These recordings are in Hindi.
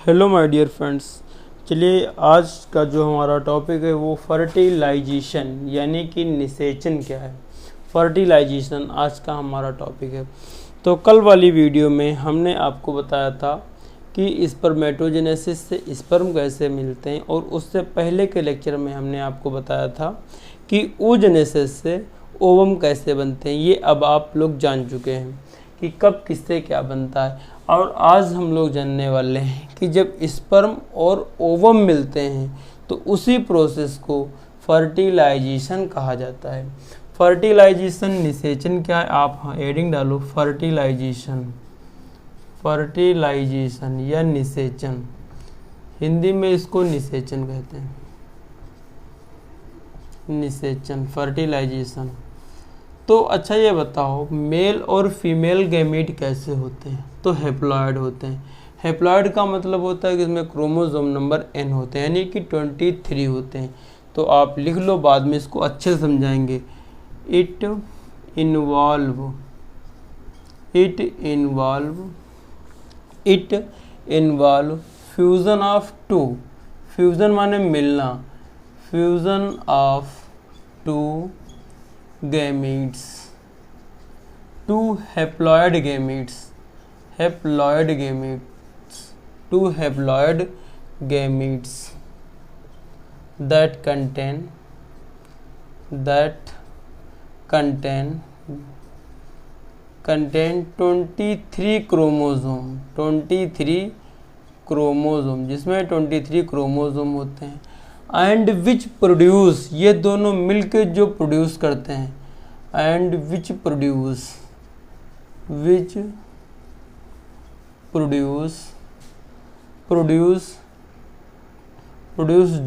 Hello my dear friends. चलिए आज का जो हमारा टॉपिक है वो फर्टिलाइजेशन यानी कि निषेचन क्या है। फर्टिलाइजेशन आज का हमारा टॉपिक है। तो कल वाली वीडियो में हमने आपको बताया था कि स्पर्मेटोजेनेसिस से स्पर्म कैसे मिलते हैं, और उससे पहले के लेक्चर में हमने आपको बताया था कि oogenesis से ओवम कैसे बनते हैं। ये अब आप लोग जान चुके हैं कि कब किससे क्या बनता है। और आज हम लोग जानने वाले हैं कि जब स्पर्म और ओवम मिलते हैं तो उसी प्रोसेस को फर्टिलाइजेशन कहा जाता है। फर्टिलाइजेशन निषेचन क्या है, आप एडिंग डालो फर्टिलाइजेशन। फर्टिलाइजेशन या निषेचन, हिंदी में इसको निषेचन कहते हैं। निषेचन, फर्टिलाइजेशन। तो अच्छा ये बताओ, मेल और फीमेल गैमीट कैसे होते हैं? तो हैप्लॉयड होते हैं। हैप्लॉयड का मतलब होता है कि इसमें क्रोमोसोम नंबर n होते हैं, यानी कि 23 होते हैं। तो आप लिख लो, बाद में इसको अच्छे से समझाएंगे। It involve fusion of two, fusion माने मिलना, fusion of two gametes, two haploid gametes, two haploid gametes that contain 23 chromosome, जिसमें 23 क्रोमोसोम होते हैं। एंड विच प्रोड्यूस, ये दोनों मिलकर जो प्रोड्यूस करते हैं, and which produce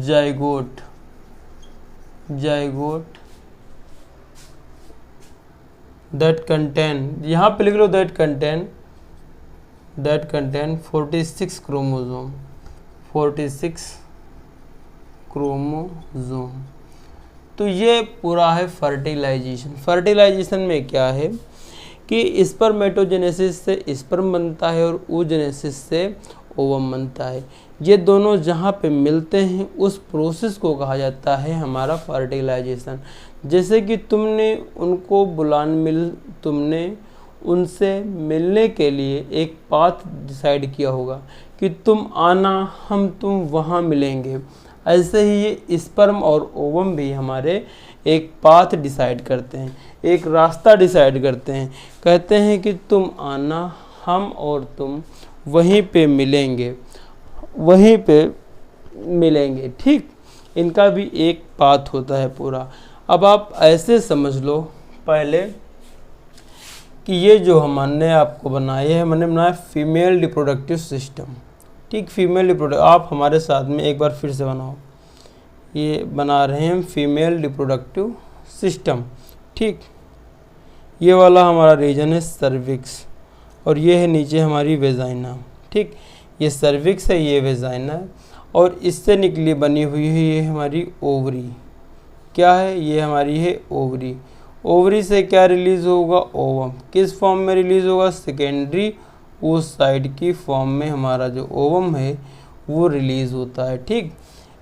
zygote that contain, यहाँ पे लिख लो दैट कंटेन 46 क्रोमोसोम, 46 क्रोमोसोम। तो ये पूरा है फर्टिलाइजेशन। फर्टिलाइजेशन में क्या है कि स्पर्मेटोजेनेसिस से स्पर्म बनता है और oogenesis से ओवम बनता है। ये दोनों जहाँ पे मिलते हैं उस प्रोसेस को कहा जाता है हमारा फर्टिलाइजेशन। जैसे कि तुमने उनसे मिलने के लिए एक पाथ डिसाइड किया होगा कि तुम आना, तुम वहाँ मिलेंगे। ऐसे ही ये स्पर्म और ओवम भी हमारे एक पाथ डिसाइड करते हैं, एक रास्ता डिसाइड करते हैं। कहते हैं कि तुम आना, हम और तुम वहीं पे मिलेंगे। ठीक, इनका भी एक पाथ होता है पूरा। अब आप ऐसे समझ लो पहले कि ये जो हमने आपको बनाए हैं, मैंने बनाया फीमेल रिप्रोडक्टिव सिस्टम। ठीक, फीमेल रिप्रोडक्ट, आप हमारे साथ में एक बार फिर से बनाओ। ये बना रहे हैं फीमेल रिप्रोडक्टिव सिस्टम। ठीक, ये वाला हमारा रीजन है सर्विक्स, और ये है नीचे हमारी वेजाइना। ठीक, ये सर्विक्स है, ये वेजाइना है, और इससे निकली बनी हुई है ये हमारी ओवरी। क्या है? ये हमारी है ओवरी। ओवरी से क्या रिलीज़ होगा? ओवम। किस फॉर्म में रिलीज़ होगा? सेकेंडरी उस साइड की फॉर्म में हमारा जो ओवम है वो रिलीज़ होता है। ठीक,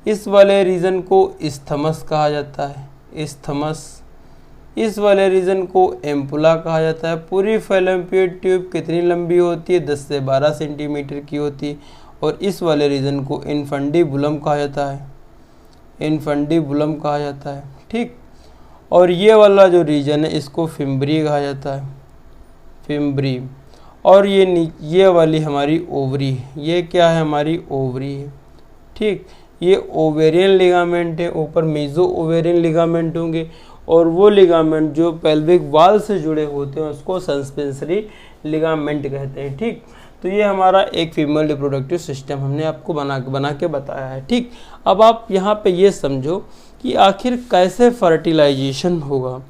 इस वाले रीजन को इस्थमस कहा जाता है, इस्थमस। इस वाले रीजन को एम्पुला कहा जाता है। पूरी फैलोपियन ट्यूब कितनी लंबी होती है? 10 से 12 सेंटीमीटर की होती है। और इस वाले रीजन को इन्फंडिबुलम कहा जाता है, इन्फंडिबुलम कहा जाता है। ठीक, और ये वाला जो रीजन है इसको फिम्ब्री कहा जाता है, फिम्ब्री। और ये वाली हमारी ओवरी है। ये क्या है? हमारी ओवरी है। ठीक, ये ओवेरियन लिगामेंट है, ऊपर मेजो ओवेरियन लिगामेंट होंगे, और वो लिगामेंट जो पेल्विक वाल से जुड़े होते हैं उसको सस्पेंसरी लिगामेंट कहते हैं। ठीक, तो ये हमारा एक फीमेल रिप्रोडक्टिव सिस्टम हमने आपको बना के बताया है। ठीक, अब आप यहाँ पे ये समझो कि आखिर कैसे फर्टिलाइजेशन होगा।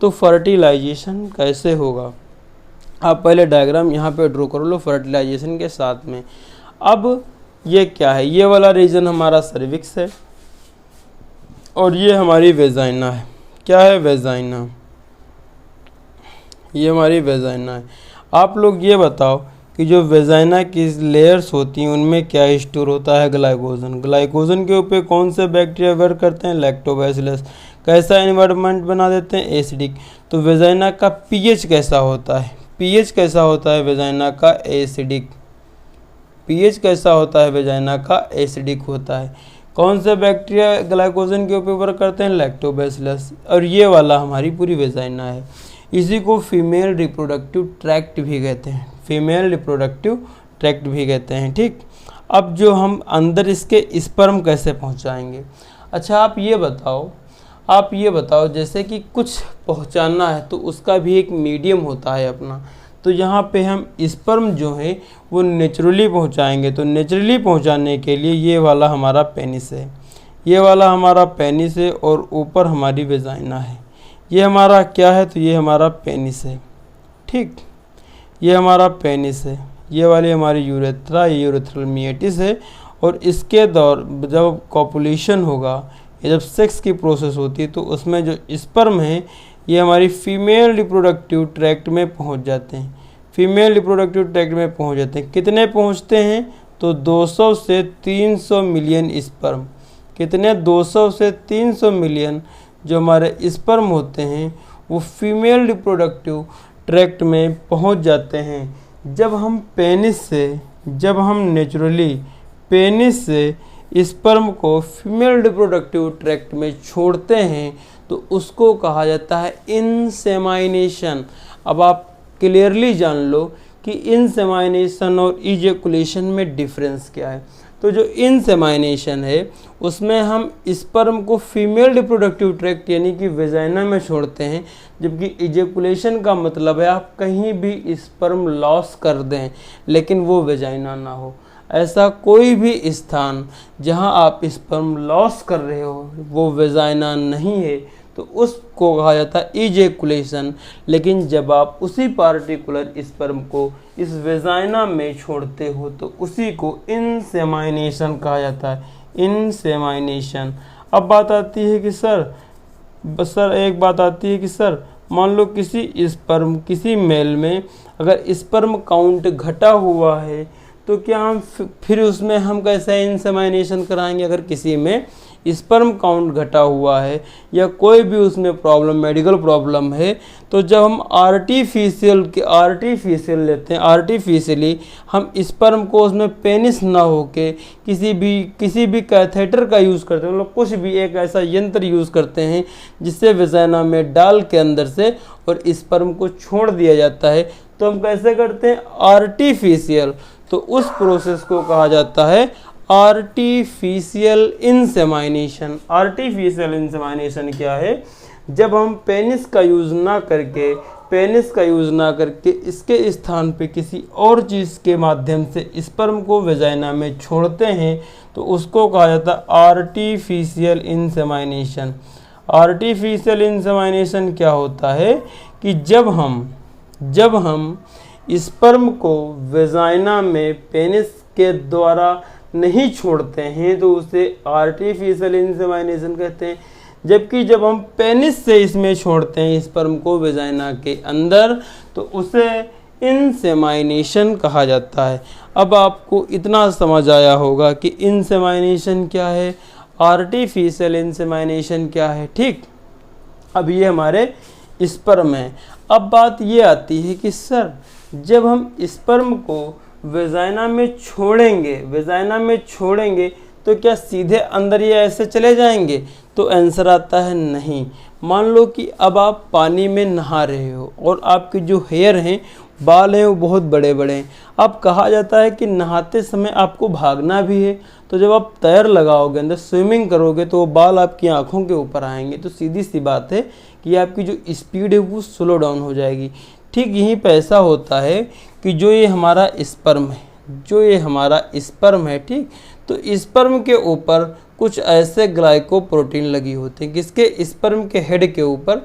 तो फर्टिलाइजेशन कैसे होगा, आप पहले डायग्राम यहाँ पे ड्रॉ कर लो फर्टिलाइजेशन के साथ में। अब ये क्या है? ये वाला रीजन हमारा सर्विक्स है, और ये हमारी वेजाइना है। क्या है? वेजाइना। ये हमारी वेजाइना है। आप लोग ये बताओ कि जो वेजाइना की लेयर्स होती हैं उनमें क्या स्टोर होता है, ग्लाइकोजन। ग्लाइकोजन के ऊपर कौन से बैक्टीरिया वर्क करते हैं, लैक्टोबैसिलस। कैसा एनवायरनमेंट बना देते हैं, एसिडिक। तो वेजाइना का पीएच कैसा होता है, पीएच कैसा होता है वेजाइना का, एसिडिक। पीएच कैसा होता है वेजाइना का, एसिडिक होता है। कौन से बैक्टीरिया ग्लाइकोजन के ऊपर वर्क करते हैं, लैक्टोबैसिलस। और ये वाला हमारी पूरी वेजाइना है। इसी को फीमेल रिप्रोडक्टिव ट्रैक्ट भी कहते हैं, फीमेल रिप्रोडक्टिव ट्रैक्ट भी कहते हैं। ठीक, अब जो हम अंदर इसके स्पर्म कैसे पहुंचाएंगे। अच्छा आप ये बताओ जैसे कि कुछ पहुंचाना है तो उसका भी एक मीडियम होता है अपना। तो यहाँ पे हम स्पर्म जो है वो नेचुरली पहुँचाएंगे। तो नेचुरली पहुँचाने के लिए ये वाला हमारा पेनिस है, ये वाला हमारा पेनिस है और ऊपर हमारी वेजाइना है। ये हमारा क्या है, तो ये हमारा पेनिस है। ठीक, ये हमारा पेनिस है, ये वाली हमारी यूरेथ्रा, ये यूरेथ्रल मिएटिस है। और इसके दौर जब कॉपुलेशन होगा, ये जब सेक्स की प्रोसेस होती है तो उसमें जो स्पर्म है ये हमारी फीमेल रिप्रोडक्टिव ट्रैक्ट में पहुंच जाते हैं, फीमेल रिप्रोडक्टिव ट्रैक्ट में पहुंच जाते हैं। कितने पहुंचते हैं, तो 200 से 300 मिलियन स्पर्म। कितने, 200 से 300 मिलियन जो हमारे स्पर्म होते हैं वो फीमेल रिप्रोडक्टिव ट्रैक्ट में पहुंच जाते हैं। जब हम नेचुरली पेनिस से स्पर्म को फीमेल रिप्रोडक्टिव ट्रैक्ट में छोड़ते हैं तो उसको कहा जाता है इंसेमाइनेशन। अब आप क्लियरली जान लो कि इंसेमाइनेशन और इजैकुलेशन में डिफरेंस क्या है। तो जो इंसेमाइनेशन है उसमें हम स्पर्म को फीमेल रिप्रोडक्टिव ट्रैक्ट यानी कि वेजाइना में छोड़ते हैं, जबकि इजैकुलेशन का मतलब है आप कहीं भी स्पर्म लॉस कर दें लेकिन वो वेजाइना ना हो। ऐसा कोई भी स्थान जहां आप स्पर्म लॉस कर रहे हो वो वेजाइना नहीं है तो उसको कहा जाता है इजैकुलेशन। लेकिन जब आप उसी पार्टिकुलर स्पर्म को इस वेजाइना में छोड़ते हो तो उसी को इंसेमाइनेशन कहा जाता है, इंसेमाइनेशन। अब बात आती है कि एक बात आती है कि सर मान लो किसी मेल में अगर स्पर्म काउंट घटा हुआ है तो क्या हम फिर उसमें हम कैसे इंसेमाइनेशन कराएंगे। अगर किसी में स्पर्म काउंट घटा हुआ है या कोई भी उसमें प्रॉब्लम, मेडिकल प्रॉब्लम है, तो जब हम आर्टिफिशियल लेते हैं, आर्टिफिशियली हम स्पर्म को उसमें पेनिस ना होके किसी भी कैथेटर का यूज़ करते हैं, मतलब कुछ भी एक ऐसा यंत्र यूज़ करते हैं जिससे वेजाइना में डाल के अंदर से और स्पर्म को छोड़ दिया जाता है। तो हम कैसे करते हैं, आर्टिफिशियल। तो उस प्रोसेस को कहा जाता है आर्टिफिशियल इंसेमाइनेशन। आर्टिफिशियल इंसेमाइनेशन क्या है, जब हम पेनिस का यूज़ ना करके इसके स्थान पे किसी और चीज़ के माध्यम से स्पर्म को वेजाइना में छोड़ते हैं तो उसको कहा जाता है आर्टिफिशियल इंसेमाइनेशन। आर्टिफिशियल इंसेमाइनेशन क्या होता है कि जब हम स्पर्म को वेजाइना में पेनिस के द्वारा नहीं छोड़ते हैं तो उसे आर्टिफिशियल इंसेमाइनेशन कहते हैं। जबकि जब हम पेनिस से इसमें छोड़ते हैं स्पर्म को वेजाइना के अंदर तो उसे इंसेमाइनेशन कहा जाता है। अब आपको इतना समझ आया होगा कि इंसेमाइनेशन क्या है, आर्टिफिशियल इंसेमाइनेशन क्या है। ठीक, अब ये हमारे स्पर्म है। अब बात ये आती है कि सर जब हम स्पर्म को वेजाइना में छोड़ेंगे तो क्या सीधे अंदर ये ऐसे चले जाएंगे, तो आंसर आता है नहीं। मान लो कि अब आप पानी में नहा रहे हो और आपके जो हेयर हैं, बाल हैं, वो बहुत बड़े बड़े हैं। अब कहा जाता है कि नहाते समय आपको भागना भी है, तो जब आप तैर लगाओगे अंदर स्विमिंग करोगे तो वो बाल आपकी आंखों के ऊपर आएंगे। तो सीधी सी बात है कि आपकी जो स्पीड है वो स्लो डाउन हो जाएगी। ठीक यहीं पे ऐसा होता है कि जो ये हमारा स्पर्म है, ठीक, तो स्पर्म के ऊपर कुछ ऐसे ग्लाइकोप्रोटीन लगी होती हैं। किसके, स्पर्म के हेड के ऊपर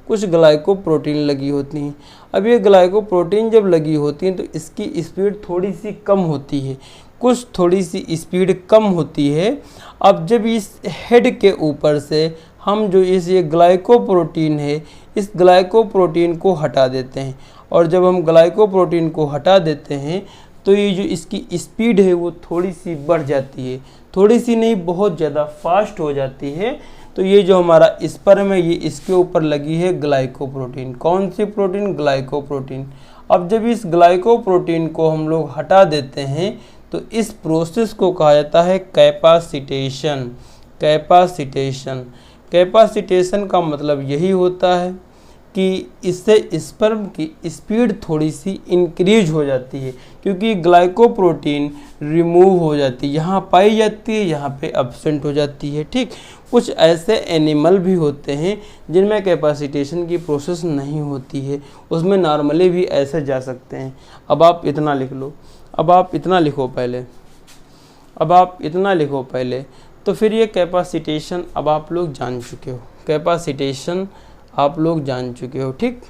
कुछ ग्लाइकोप्रोटीन लगी होती हैं। अब ये ग्लाइकोप्रोटीन जब लगी होती हैं तो इसकी स्पीड थोड़ी सी कम होती है, स्पीड कम होती है। अब जब इस हेड के ऊपर से हम जो ये ग्लाइकोप्रोटीन है, इस ग्लाइकोप्रोटीन को हटा देते हैं, और जब हम ग्लाइकोप्रोटीन को हटा देते हैं तो ये जो इसकी स्पीड है वो थोड़ी सी बढ़ जाती है, थोड़ी सी नहीं बहुत ज़्यादा फास्ट हो जाती है। तो ये जो हमारा स्पर्म है ये इसके ऊपर लगी है ग्लाइकोप्रोटीन। कौन सी प्रोटीन? ग्लाइकोप्रोटीन। अब जब इस ग्लाइकोप्रोटीन को हम लोग हटा देते हैं तो इस प्रोसेस को कहा जाता है कैपासिटेशन। कैपासिटेशन, कैपासिटेशन का मतलब यही होता है कि इससे स्पर्म की स्पीड थोड़ी सी इंक्रीज हो जाती है, क्योंकि ग्लाइकोप्रोटीन रिमूव हो जाती है, यहाँ पाई जाती है, यहाँ पे एब्सेंट हो जाती है। ठीक, कुछ ऐसे एनिमल भी होते हैं जिनमें कैपेसिटेशन की प्रोसेस नहीं होती है, उसमें नॉर्मली भी ऐसे जा सकते हैं। अब आप इतना लिख लो, अब आप इतना लिखो पहले, अब आप इतना लिखो पहले। तो फिर ये कैपेसिटेशन अब आप लोग जान चुके हो, कैपेसिटेशन आप लोग जान चुके हो। ठीक,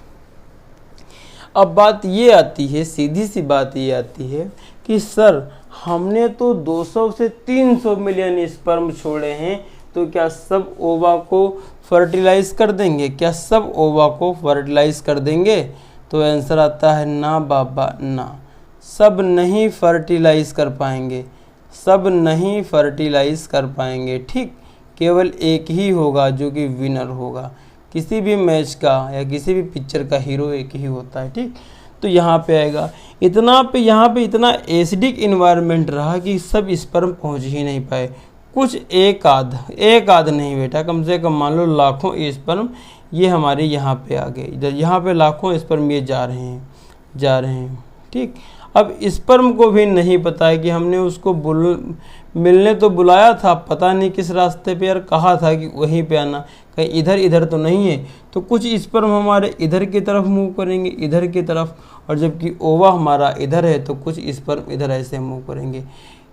अब बात ये आती है, सीधी सी बात ये आती है कि सर हमने तो 200 से 300 मिलियन स्पर्म छोड़े हैं, तो क्या सब ओवा को फर्टिलाइज कर देंगे? क्या सब ओवा को फर्टिलाइज कर देंगे? तो आंसर आता है ना बाबा ना, सब नहीं फर्टिलाइज कर पाएंगे, सब नहीं फर्टिलाइज कर पाएंगे। ठीक, केवल एक ही होगा जो कि विनर होगा। किसी भी मैच का या किसी भी पिक्चर का हीरो एक ही होता है। ठीक, तो यहाँ पे आएगा यहाँ पे इतना एसिडिक इन्वायरमेंट रहा कि सब स्पर्म पहुँच ही नहीं पाए। कुछ एक आध नहीं बेटा, कम से कम मान लो लाखों स्पर्म ये हमारे यहाँ पे आ गए, इधर यहाँ पे लाखों स्पर्म ये जा रहे हैं। ठीक, अब स्पर्म को भी नहीं पता है कि हमने उसको मिलने तो बुलाया था, पता नहीं किस रास्ते पे यार कहा था कि वहीं पे आना, कहीं इधर तो नहीं है। तो कुछ स्पर्म हमारे इधर की तरफ मूव करेंगे, इधर की तरफ, और जबकि ओवा हमारा इधर है तो कुछ स्पर्म इधर ऐसे मूव करेंगे।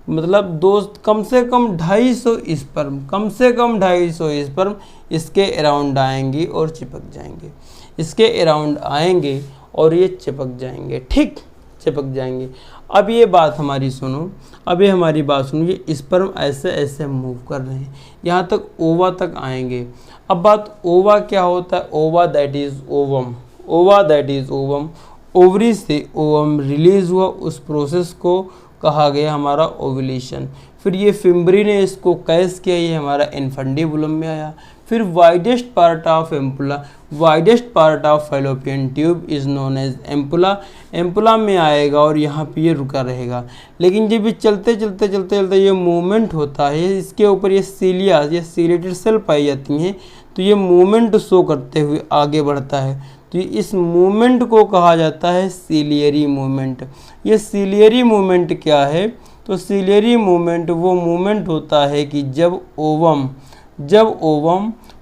मतलब दोस्त कम से कम 250 स्पर्म, कम से कम 250 स्पर्म इसके अराउंड आएंगे और चिपक जाएंगे, इसके अराउंड आएंगे और ये चिपक जाएंगे। ठीक, चिपक जाएंगे। अब ये बात हमारी सुनो, अब ये हमारी बात सुनो, ये स्पर्म ऐसे ऐसे मूव कर रहे हैं, यहाँ तक ओवा तक आएंगे। अब बात ओवा क्या होता है? ओवा दैट इज ओवम, ओवा दैट इज ओवम। ओवरी से ओवम रिलीज हुआ, उस प्रोसेस को कहा गया हमारा ओव्यूलेशन। फिर ये फिम्बरी ने इसको कैच किया, ये हमारा इन्फंडिबुलम में आया। फिर widest part of ampulla, widest part of Fallopian tube is known as ampulla, ampulla में आएगा और यहाँ पे ये रुका रहेगा। लेकिन जब ये चलते ये मूवमेंट होता है, इसके ऊपर ये सीलिया, ये सीलेटेड सेल पाई जाती हैं, तो ये मूवमेंट शो करते हुए आगे बढ़ता है। तो इस मूवमेंट को कहा जाता है सीलियरी मूवमेंट। ये सीलियरी मूवमेंट क्या है? तो सीलियरी मूवमेंट वो मूवमेंट होता है कि जब ओवम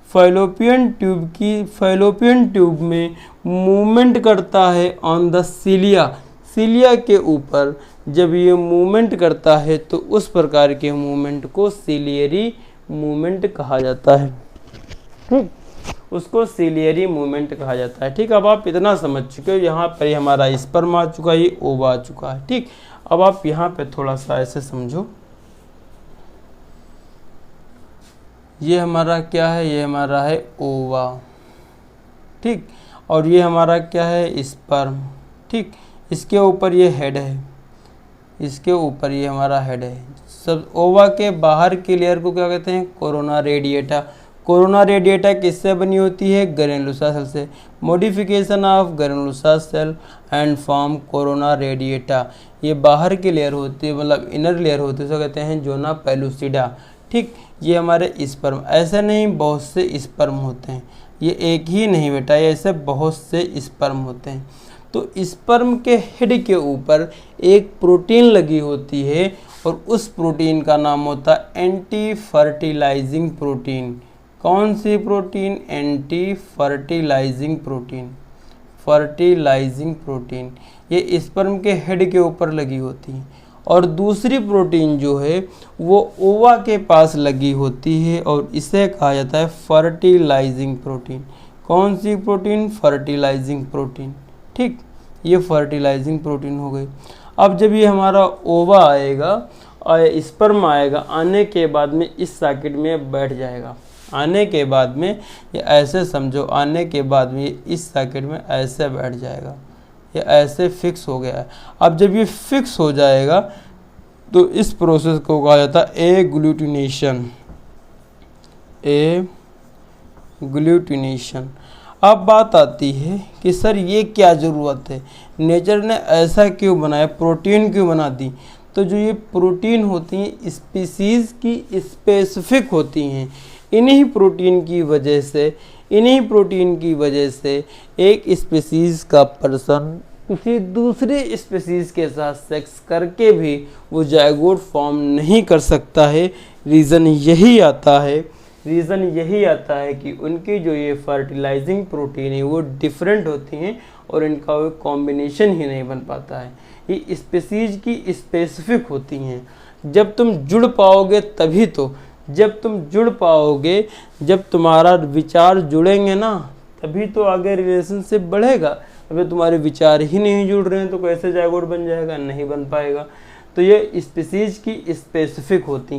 फैलोपियन ट्यूब में मूवमेंट करता है ऑन द सीलिया के ऊपर, जब ये मूवमेंट करता है तो उस प्रकार के मूवमेंट को सीलियरी मूवमेंट कहा जाता है। ठीक, उसको सीलियरी मूवमेंट कहा जाता है। ठीक, अब आप इतना समझ चुके हो, यहाँ पर हमारा स्पर्म आ चुका है, ये ओवा आ चुका है। ठीक, अब आप यहाँ पे थोड़ा सा ऐसे समझो, ये हमारा क्या है? ये हमारा है ओवा। ठीक, और ये हमारा क्या है? स्पर्म। ठीक, इसके ऊपर ये हेड है, इसके ऊपर ये हमारा हेड है। सब ओवा के बाहर की लेयर को क्या कहते हैं? Corona radiata. कोरोना रेडिएटा किससे बनी होती है? ग्रेनुलोसा सेल से। Modification of granulosa cell and form corona radiata. ये बाहर की लेयर होती है, मतलब इनर लेयर होती है, उसको कहते हैं जोना पेलुसिडा। ठीक, ये हमारे स्पर्म, ऐसे नहीं बहुत से स्पर्म होते हैं, ये एक ही नहीं बेटा, ये ऐसे बहुत से स्पर्म होते हैं। तो स्पर्म के हेड के ऊपर एक प्रोटीन लगी होती है और उस प्रोटीन का नाम होता है एंटी फर्टिलाइजिंग प्रोटीन। कौन सी protein? Anti fertilizing protein, fertilizing protein. ये स्पर्म के हेड के ऊपर लगी होती है। और दूसरी प्रोटीन जो है वो ओवा के पास लगी होती है और इसे कहा जाता है फर्टिलाइजिंग प्रोटीन। कौन सी प्रोटीन? Fertilizing protein. ठीक, ये फर्टिलाइजिंग प्रोटीन हो गई। अब जब ये हमारा ओवा आएगा और स्पर्म आएगा, आने के बाद में इस सॉकेट में बैठ जाएगा, आने के बाद में ये ऐसे समझो, आने के बाद में इस सॉकेट में ऐसे बैठ जाएगा, ये ऐसे फिक्स हो गया है। अब जब ये फिक्स हो जाएगा तो इस प्रोसेस को कहा जाता है एग्लूटिनेशन। एग्लूटिनेशन। अब बात आती है कि सर ये क्या ज़रूरत है, नेचर ने ऐसा क्यों बनाया, प्रोटीन क्यों बना दी। तो जो ये प्रोटीन होती हैं स्पीसीज़ की स्पेसिफिक होती हैं। इन्हीं प्रोटीन की वजह से एक स्पीसीज़ का पर्सन किसी दूसरे स्पीसीज़ के साथ सेक्स करके भी वो जायगोट फॉर्म नहीं कर सकता है। रीज़न यही आता है कि उनकी जो ये फर्टिलाइजिंग प्रोटीन है वो डिफरेंट होती हैं और इनका वो कॉम्बिनेशन ही नहीं बन पाता है। ये स्पीसीज की स्पेसिफिक होती हैं। जब तुम जुड़ पाओगे तभी तो, जब तुम्हारा विचार जुड़ेंगे ना तभी तो आगे रिलेशनशिप बढ़ेगा। अगर तुम्हारे विचार ही नहीं जुड़ रहे हैं तो कैसे जायगोट बन जाएगा, नहीं बन पाएगा। तो ये स्पीसीज की स्पेसिफिक होती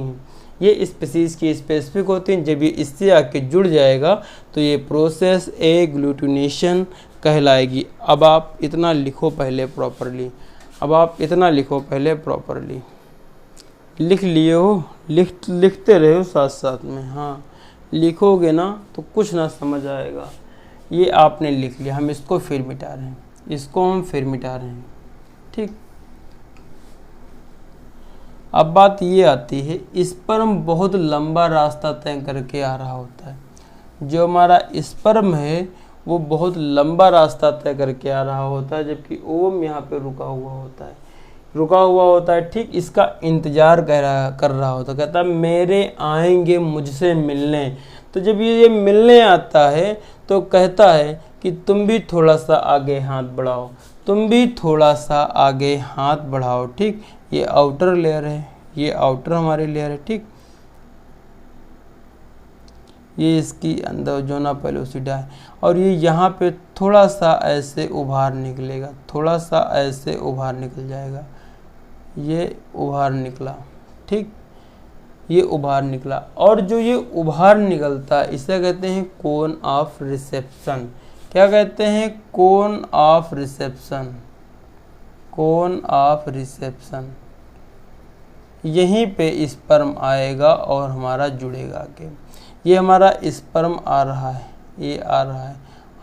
हैं, जब ये इससे आके जुड़ जाएगा तो ये प्रोसेस एग्लूटिनेशन कहलाएगी। अब आप इतना लिखो पहले प्रॉपरली, लिख लिए हो, लिखते रहो साथ साथ में। हाँ, लिखोगे ना तो कुछ ना समझ आएगा। ये आपने लिख लिया, हम इसको फिर मिटा रहे हैं, ठीक। अब बात ये आती है, स्पर्म बहुत लंबा रास्ता तय करके आ रहा होता है। जो हमारा स्पर्म है वो बहुत लंबा रास्ता तय करके आ रहा होता है, जबकि ओवम यहाँ पे रुका हुआ होता है, ठीक। इसका इंतज़ार कर रहा होता है, कहता है मेरे आएंगे मुझसे मिलने। तो जब ये मिलने आता है तो कहता है कि तुम भी थोड़ा सा आगे हाथ बढ़ाओ, ठीक। ये आउटर लेयर है, ये आउटर हमारी लेयर है, ठीक। ये इसकी अंदर जोना पेलोसिडा है और ये यहाँ पे थोड़ा सा ऐसे उभार निकलेगा, निकल जाएगा। ये उभार निकला, ठीक। ये उभार निकला और जो ये उभार निकलता है इसे कहते हैं कोन ऑफ रिसेप्शन। क्या कहते हैं? Cone of reception. यहीं पे स्पर्म आएगा और हमारा जुड़ेगा आके। ये हमारा स्पर्म आ रहा है,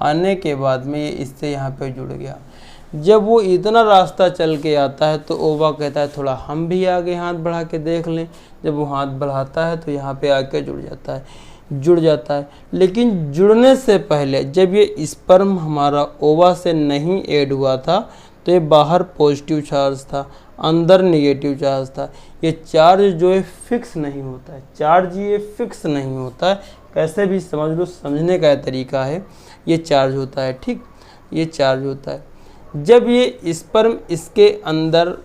आने के बाद में ये इससे यहाँ पे जुड़ गया। जब वो इतना रास्ता चल के आता है तो ओवा कहता है थोड़ा हम भी आगे हाथ बढ़ा के देख लें। जब वो हाथ बढ़ाता है तो यहाँ पे आके जुड़ जाता है। लेकिन जुड़ने से पहले जब ये स्पर्म हमारा ओवा से नहीं ऐड हुआ था तो ये बाहर पॉजिटिव चार्ज था, अंदर नेगेटिव चार्ज था। ये चार्ज जो है फिक्स नहीं होता है, कैसे भी समझ लो, समझने का तरीका है। ये चार्ज होता है, ठीक। ये चार्ज होता है। जब ये स्पर्म इसके अंदर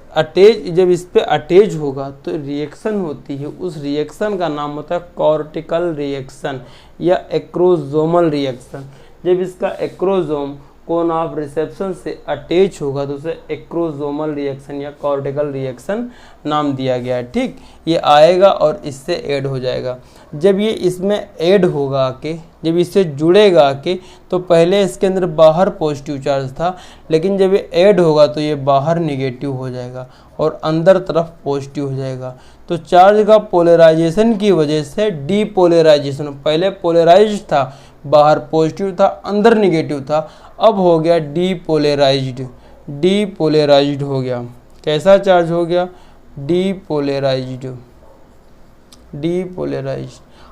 जब इस पे अटैच होगा तो रिएक्शन होती है। उस रिएक्शन का नाम होता है कॉर्टिकल रिएक्शन या एक्रोसोमल रिएक्शन। जब इसका एक्रोसोम कोन ऑफ रिसेप्शन से अटैच होगा तो उसे एक्रोसोमल रिएक्शन या कॉर्टिकल रिएक्शन नाम दिया गया है, ठीक। ये आएगा और इससे ऐड हो जाएगा। जब ये इसमें ऐड होगा आके, जब इससे जुड़ेगा आके, तो पहले इसके अंदर बाहर पॉजिटिव चार्ज था, लेकिन जब ये ऐड होगा तो ये बाहर नेगेटिव हो जाएगा और अंदर तरफ पॉजिटिव हो जाएगा। तो चार्ज का पोलराइजेशन की वजह से डीपोलराइजेशन, पहले पोलराइज्ड था, बाहर पॉजिटिव था, अंदर नेगेटिव था, अब हो गया डीपोलराइज्ड हो गया। कैसा चार्ज हो गया? डीपोलराइज्ड।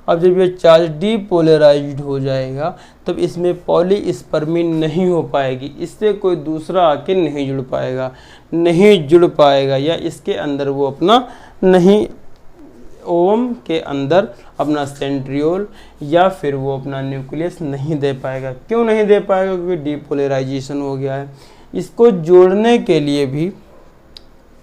अब जब ये चार्ज डीपोलराइज्ड हो जाएगा तब इसमें पॉलीस्पर्मी नहीं हो पाएगी, इससे कोई दूसरा आके नहीं जुड़ पाएगा या इसके अंदर वो अपना नहीं, ओवम के अंदर अपना सेंट्रियोल या फिर वो अपना न्यूक्लियस नहीं दे पाएगा। क्यों नहीं दे पाएगा? क्योंकि डीपोलराइजेशन हो गया है। इसको जोड़ने के लिए भी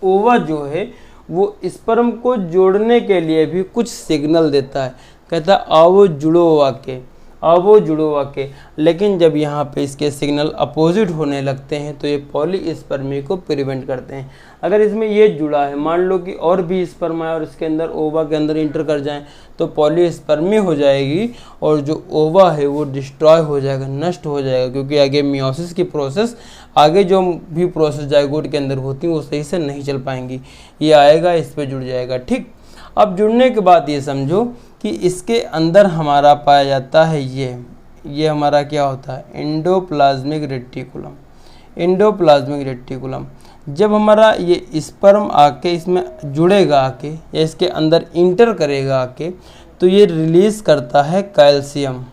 ओवा जो है वो स्पर्म को जोड़ने के लिए भी कुछ सिग्नल देता है। कहता है आओ जुड़ो आके, और वो जुड़वा के, लेकिन जब यहाँ पे इसके सिग्नल अपोजिट होने लगते हैं तो ये पॉलीस्पर्मी को प्रिवेंट करते हैं। अगर इसमें ये जुड़ा है, मान लो कि और भी स्पर्म आए और इसके अंदर ओवा के अंदर इंटर कर जाएं तो पॉलीस्पर्मी हो जाएगी और जो ओवा है वो डिस्ट्रॉय हो जाएगा, नष्ट हो जाएगा, क्योंकि आगे मियोसिस की प्रोसेस, आगे जो भी प्रोसेस जाइगोट के अंदर होती है वो सही से नहीं चल पाएंगी। ये आएगा, इस पर जुड़ जाएगा। ठीक, अब जुड़ने के बाद ये समझो कि इसके अंदर हमारा पाया जाता है ये हमारा क्या होता है, एंडोप्लाज्मिक रेटिकुलम। एंडोप्लाज्मिक रेटिकुलम जब हमारा ये स्पर्म आके इसमें जुड़ेगा आके या इसके अंदर इंटर करेगा आके, तो ये रिलीज करता है कैल्शियम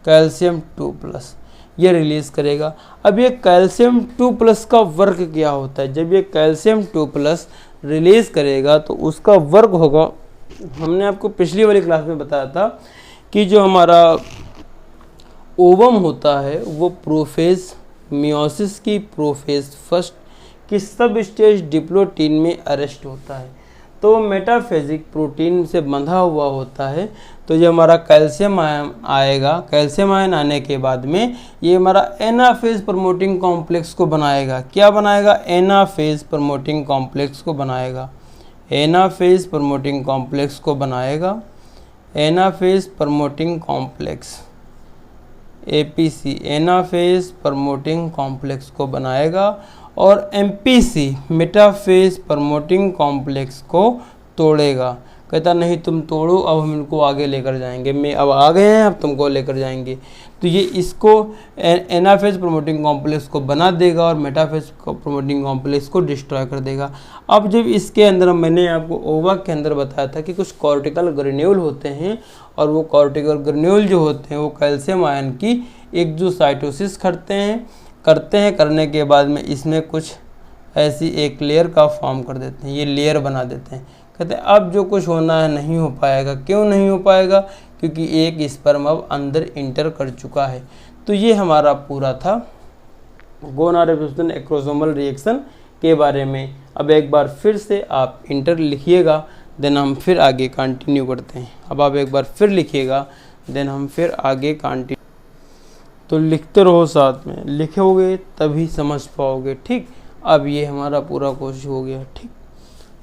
2+, ये रिलीज करेगा। अब ये कैल्शियम 2+ का वर्क क्या होता है, जब ये कैल्शियम 2+ रिलीज करेगा तो उसका वर्क होगा, हमने आपको पिछली वाली क्लास में बताया था कि जो हमारा ओवम होता है वो प्रोफेज, मियोसिस की प्रोफेज फर्स्ट की सब स्टेज डिप्लोटीन में अरेस्ट होता है, तो मेटाफेजिक प्रोटीन से बंधा हुआ होता है। तो ये हमारा कैल्शियम आयन आएगा, कैल्शियम आयन आने के बाद में ये हमारा एनाफेज प्रमोटिंग कॉम्प्लेक्स को बनाएगा। क्या बनाएगा, एनाफेज प्रमोटिंग कॉम्प्लेक्स को बनाएगा, एनाफेज प्रमोटिंग कॉम्प्लेक्स को बनाएगा, anaphase promoting complex APC, anaphase promoting complex को बनाएगा और एमपीसी मेटाफेज प्रमोटिंग कॉम्प्लेक्स को तोड़ेगा। कहता नहीं तुम तोड़ो, अब हम इनको आगे लेकर जाएंगे, मैं अब आ गए हैं, अब तुमको लेकर जाएंगे। तो ये इसको एनाफेज प्रमोटिंग कॉम्प्लेक्स को बना देगा और मेटाफेज प्रमोटिंग कॉम्प्लेक्स को डिस्ट्रॉय कर देगा। अब जब इसके अंदर, मैंने आपको ओवा के अंदर बताया था कि कुछ कॉर्टिकल ग्रेन्यूल होते हैं और वो कॉर्टिकल ग्रेन्यूल जो होते हैं वो कैल्शियम आयन की एक्सोसाइटोसिस करने के बाद में इसमें कुछ ऐसी एक लेयर का फॉर्म कर देते हैं, ये लेयर बना देते हैं। कहते हैं अब जो कुछ होना है नहीं हो पाएगा। क्यों नहीं हो पाएगा, क्योंकि एक स्पर्म अब अंदर इंटर कर चुका है। तो ये हमारा पूरा था गोनाडोट्रोपिक एक्रोसोमल रिएक्शन के बारे में। अब एक बार फिर से आप इंटर लिखिएगा, देन हम फिर आगे कंटिन्यू करते हैं। अब आप एक बार फिर लिखिएगा, देन हम फिर आगे कंटिन्यू, तो लिखते रहो, साथ में लिखोगे तभी समझ पाओगे। ठीक, अब ये हमारा पूरा कोर्स हो गया। ठीक,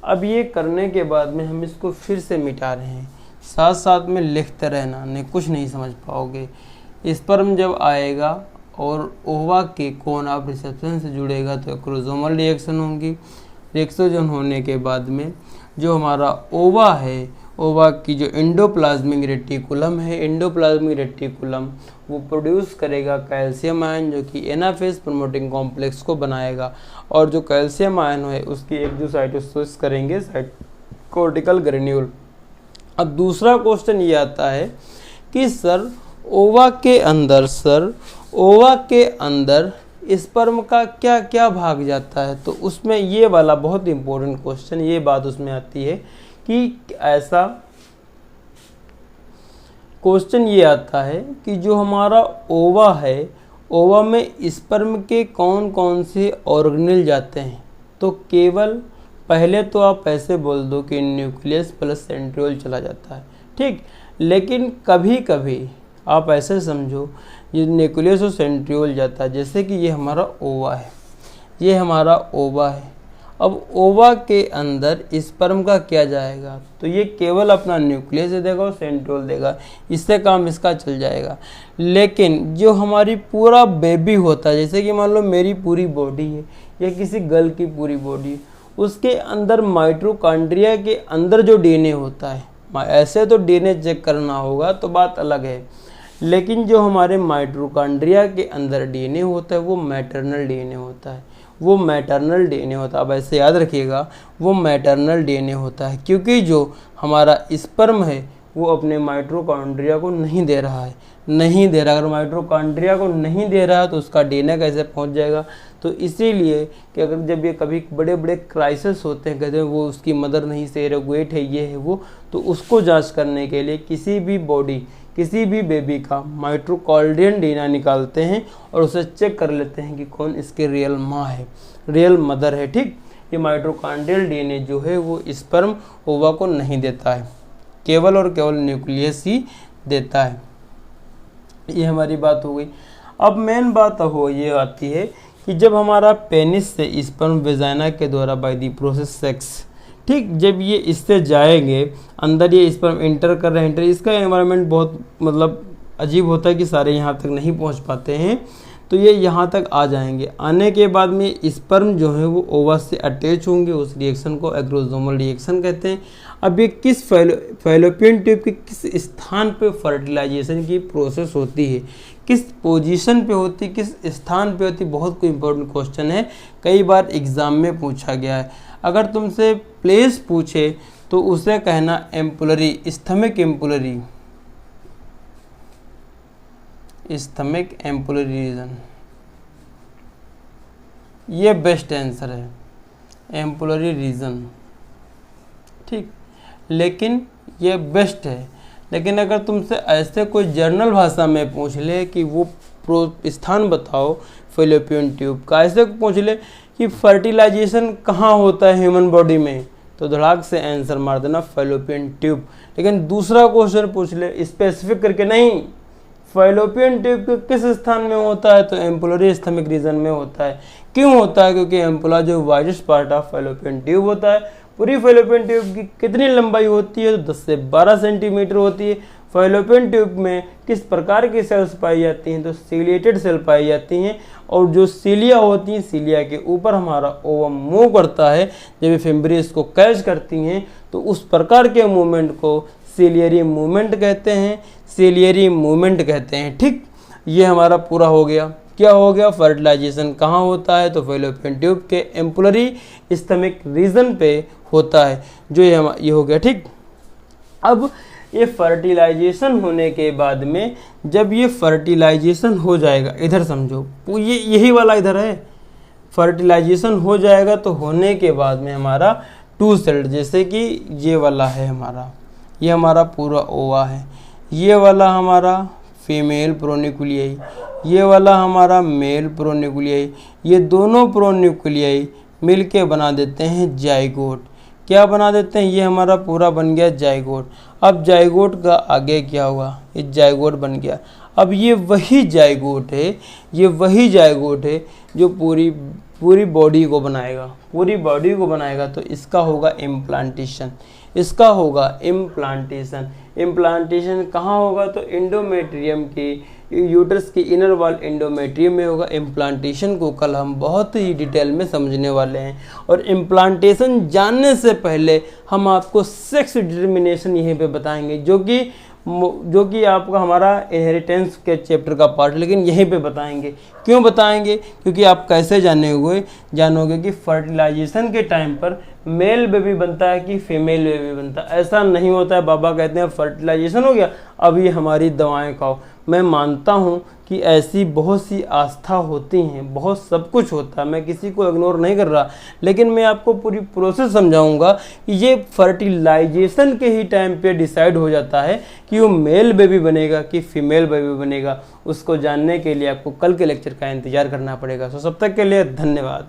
अब ये करने के बाद में हम इसको फिर से मिटा रहे हैं, साथ साथ में लिखते रहना, नहीं कुछ नहीं समझ पाओगे। स्पर्म जब आएगा और ओवा के कोन ऑफ रिसेप्शन से जुड़ेगा तो एक्रोसोमल रिएक्शन होंगी। रिएक्शन होने के बाद में जो हमारा ओवा है, ओवा की जो एंडोप्लाज्मिक रेटिकुलम है, एंडोप्लाज्मिक रेटिकुलम वो प्रोड्यूस करेगा कैल्शियम आयन जो कि एनाफेज प्रमोटिंग कॉम्प्लेक्स को बनाएगा, और जो कैल्शियम आयन है उसकी एक्सोसाइटोसिस करेंगे कॉर्टिकल ग्रेन्यूल। अब दूसरा क्वेश्चन ये आता है कि सर ओवा के अंदर स्पर्म का क्या क्या भाग जाता है, तो उसमें ये वाला बहुत इंपॉर्टेंट क्वेश्चन, ये बात उसमें आती है कि ऐसा क्वेश्चन ये आता है कि जो हमारा ओवा है, ओवा में स्पर्म के कौन कौन से ऑर्गेनेल जाते हैं। तो केवल पहले तो आप ऐसे बोल दो कि न्यूक्लियस प्लस सेंट्रियोल चला जाता है, ठीक, लेकिन कभी कभी आप ऐसे समझो ये न्यूक्लियस और सेंट्रियोल जाता है। जैसे कि ये हमारा ओवा है, ये हमारा ओवा है। अब ओवा के अंदर स्पर्म का क्या जाएगा, तो ये केवल अपना न्यूक्लियस देगा और सेंट्रियोल देगा, इससे काम इसका चल जाएगा। लेकिन जो हमारी पूरा बेबी होता है, जैसे कि मान लो मेरी पूरी बॉडी है या किसी गर्ल की पूरी बॉडी है, उसके अंदर माइटोकॉन्ड्रिया के अंदर जो डीएनए होता है, ऐसे तो डीएनए चेक करना होगा तो बात अलग है, लेकिन जो हमारे माइटोकॉन्ड्रिया के अंदर डीएनए होता है वो मैटरनल डीएनए होता है, वो मैटरनल डीएनए होता है। अब ऐसे याद रखिएगा, वो मैटरनल डीएनए होता है, क्योंकि जो हमारा स्पर्म है वो अपने माइटोकॉन्ड्रिया को नहीं दे रहा है, नहीं दे रहा। अगर माइटोकॉन्ड्रिया को नहीं दे रहा है तो उसका डीएनए कैसे पहुंच जाएगा। तो इसीलिए कि अगर जब ये कभी बड़े बड़े क्राइसिस होते हैं, कहते हैं वो उसकी मदर नहीं सेरोगेट है, ये है वो, तो उसको जांच करने के लिए किसी भी बॉडी, किसी भी बेबी का माइटोकॉन्ड्रियन डीएनए निकालते हैं और उसे चेक कर लेते हैं कि कौन इसके रियल माँ है, रियल मदर है। ठीक, ये माइटोकॉन्ड्रियल डीएनए जो है वो स्पर्म ओवा को नहीं देता है, केवल और केवल न्यूक्लियस ही देता है। ये हमारी बात हो गई। अब मेन बात हो ये आती है कि जब हमारा पेनिस से स्पर्म वेजाइना के द्वारा बाय द प्रोसेस सेक्स, ठीक, जब ये इससे जाएंगे अंदर, ये स्पर्म इंटर कर रहे हैं, इसका एनवायरनमेंट बहुत मतलब अजीब होता है कि सारे यहाँ तक नहीं पहुँच पाते हैं, तो ये यहाँ तक आ जाएंगे। आने के बाद में स्पर्म जो है वो ओवा से अटैच होंगे, उस रिएक्शन को एग्रोसोमल रिएक्शन कहते हैं। अब ये किस फैलोपियन ट्यूब के किस स्थान पे फर्टिलाइजेशन की प्रोसेस होती है, किस पोजीशन पे होती है, किस स्थान पे होती है, बहुत कोई इंपॉर्टेंट क्वेश्चन है, कई बार एग्जाम में पूछा गया है। अगर तुमसे प्लेस पूछे तो उसे कहना एम्पुलरी, स्थमिक एम्पुलरी, स्थमिक एम्पुलरी रीजन, ये बेस्ट आंसर है, एम्पुलरी रीजन, ठीक, लेकिन ये बेस्ट है। लेकिन अगर तुमसे ऐसे कोई जर्नल भाषा में पूछ ले कि वो स्थान बताओ फैलोपियन ट्यूब का, ऐसे पूछ ले कि फर्टिलाइजेशन कहाँ होता है ह्यूमन बॉडी में, तो धड़ाक से आंसर मार देना फैलोपियन ट्यूब। लेकिन दूसरा क्वेश्चन पूछ ले स्पेसिफिक करके, नहीं फैलोपियन ट्यूब के किस स्थान में होता है, तो एम्पुलरी स्थमिक रीजन में होता है। क्यों होता है? क्योंकि एम्पुला जो widest part of Fallopian tube होता है। पूरी फैलोपियन ट्यूब की कितनी लंबाई होती है? तो 10 से 12 सेंटीमीटर होती है। फैलोपियन ट्यूब में किस प्रकार की सेल्स पाई जाती हैं? तो सीलिएटेड सेल पाई जाती हैं, और जो सीलिया होती हैं, सीलिया के ऊपर हमारा ओवम मूव करता है, जब फिम्ब्री को कैच करती हैं तो उस प्रकार के मूवमेंट को सीलियरी मूवमेंट कहते हैं, सीलियरी मूवमेंट कहते हैं। ठीक, ये हमारा पूरा हो गया। क्या हो गया? फर्टिलाइजेशन कहाँ होता है? तो फैलोपियन ट्यूब के एम्पुलरी स्थमिक रीजन पे होता है, जो ये हो गया। ठीक, अब ये फर्टिलाइजेशन होने के बाद में, जब ये फर्टिलाइजेशन हो जाएगा, इधर समझो, ये यही वाला इधर है, फर्टिलाइजेशन हो जाएगा तो होने के बाद में हमारा 2 सेल्ड, जैसे कि ये वाला है हमारा, ये हमारा पूरा ओवा है, ये वाला हमारा फीमेल प्रोन्यूक्लियाई, ये वाला हमारा मेल प्रोन्यूक्लियाई, ये दोनों प्रोन्यूक्लियाई मिलके बना देते हैं जाइगोट। क्या बना देते हैं? ये हमारा पूरा बन गया जाइगोट। अब जाइगोट का आगे क्या हुआ? ये जाइगोट बन गया। अब ये वही जाइगोट है, ये वही जाइगोट है जो पूरी बॉडी को बनाएगा, पूरी बॉडी को बनाएगा। तो इसका होगा इम्प्लांटेशन, इसका होगा इम्प्लांटेशन। इम्प्लांटेशन कहाँ होगा? तो एंडोमेट्रियम की, यूट्रस की इनर वॉल एंडोमेट्रियम में होगा। इम्प्लांटेशन को कल हम बहुत ही डिटेल में समझने वाले हैं, और इम्प्लांटेशन जानने से पहले हम आपको सेक्स डिटर्मिनेशन यहीं पे बताएंगे, जो कि आपका हमारा इनहेरिटेंस के चैप्टर का पार्ट, लेकिन यहीं पे बताएंगे। क्यों बताएंगे? क्योंकि आप कैसे जानोगे कि फर्टिलाइजेशन के टाइम पर मेल बेबी बनता है कि फीमेल बेबी बनता है। ऐसा नहीं होता है। बाबा कहते हैं फर्टिलाइजेशन हो गया, अब ये हमारी दवाएं खाओ। मैं मानता हूँ कि ऐसी बहुत सी आस्था होती हैं, बहुत सब कुछ होता है, मैं किसी को इग्नोर नहीं कर रहा, लेकिन मैं आपको पूरी प्रोसेस समझाऊंगा कि ये फर्टिलाइजेशन के ही टाइम पे डिसाइड हो जाता है कि वो मेल बेबी बनेगा कि फीमेल बेबी बनेगा। उसको जानने के लिए आपको कल के लेक्चर का इंतजार करना पड़ेगा। सो सब तक के लिए धन्यवाद।